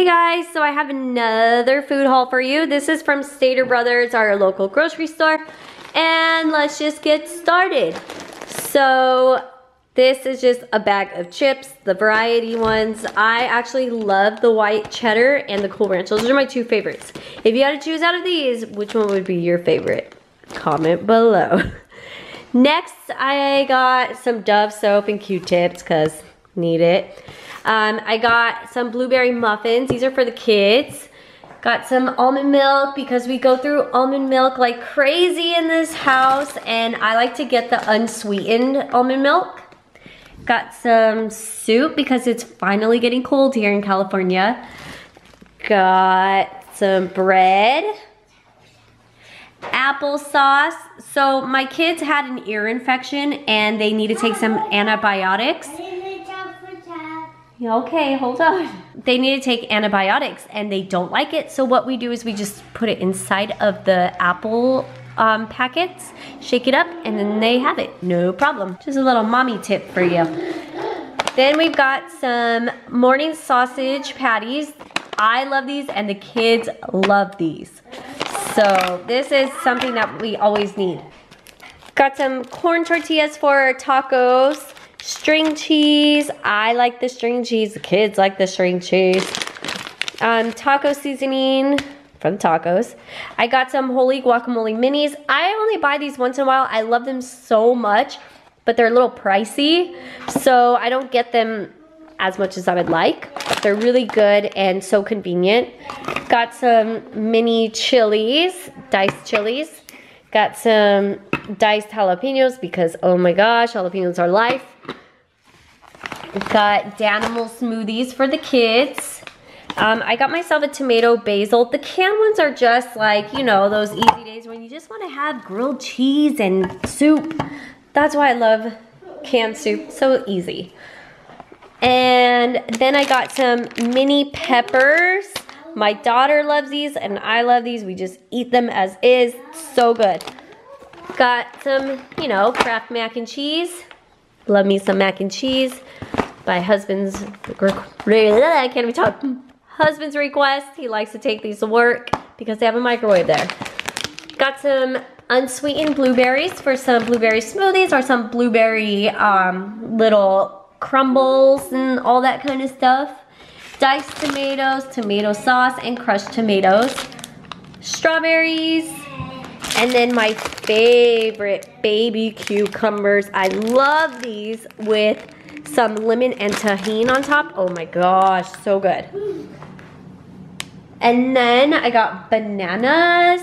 Hey guys, so I have another food haul for you. This is from Stater Brothers, our local grocery store. And let's just get started. So this is just a bag of chips, the variety ones. I actually love the white cheddar and the Cool Ranch. Those are my two favorites. If you had to choose out of these, which one would be your favorite? Comment below. Next, I got some Dove soap and Q-tips because need it. I got some blueberry muffins. These are for the kids. Got some almond milk because we go through almond milk like crazy in this house, and I like to get the unsweetened almond milk. Got some soup because it's finally getting cold here in California. Got some bread. Applesauce. So my kids had an ear infection and they need to take some antibiotics. Okay, hold on. They need to take antibiotics and they don't like it. So what we do is we just put it inside of the apple packets, shake it up, and then they have it. No problem. Just a little mommy tip for you. Then we've got some morning sausage patties. I love these and the kids love these. So this is something that we always need. Got some corn tortillas for our tacos. String cheese. I like the string cheese. The kids like the string cheese. Taco seasoning for the tacos. I got some Olley guacamole minis. I only buy these once in a while. I love them so much, but they're a little pricey, so I don't get them as much as I would like. They're really good and so convenient. Got some mini chilies, diced chilies. Got some diced jalapenos because, oh my gosh, jalapenos are life. Got Danimal smoothies for the kids. I got myself a tomato basil. The canned ones are just like, you know, those easy days when you just want to have grilled cheese and soup. That's why I love canned soup, so easy. And then I got some mini peppers. My daughter loves these and I love these. We just eat them as is. So good. Got some, you know, Kraft mac and cheese. Love me some mac and cheese. My husband's, I can't even talk. Husband's request. He likes to take these to work because they have a microwave there. Got some unsweetened blueberries for some blueberry smoothies or some blueberry little crumbles and all that kind of stuff. Diced tomatoes, tomato sauce, and crushed tomatoes. Strawberries. And then my favorite baby cucumbers. I love these with some lemon and tahini on top. Oh my gosh, so good. And then I got bananas.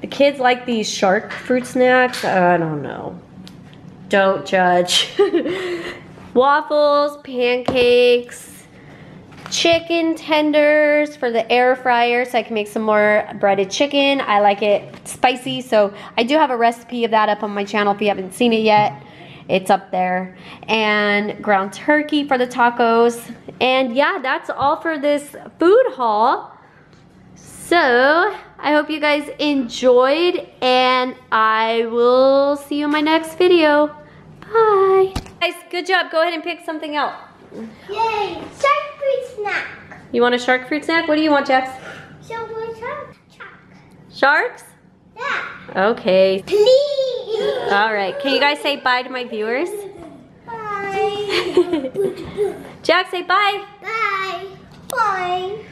The kids like these shark fruit snacks. I don't know. Don't judge. Waffles, pancakes, chicken tenders for the air fryer so I can make some more breaded chicken. I like it spicy, so I do have a recipe of that up on my channel if you haven't seen it yet. It's up there. And ground turkey for the tacos. And yeah, that's all for this food haul. So I hope you guys enjoyed and I will see you in my next video. Bye. Guys, good job. Go ahead and pick something out. Yay! Shark fruit snack. You want a shark fruit snack? What do you want, Jax? Shark. Sharks? Yeah. Okay. Please. All right. Can you guys say bye to my viewers? Bye. Jax, say bye. Bye. Bye.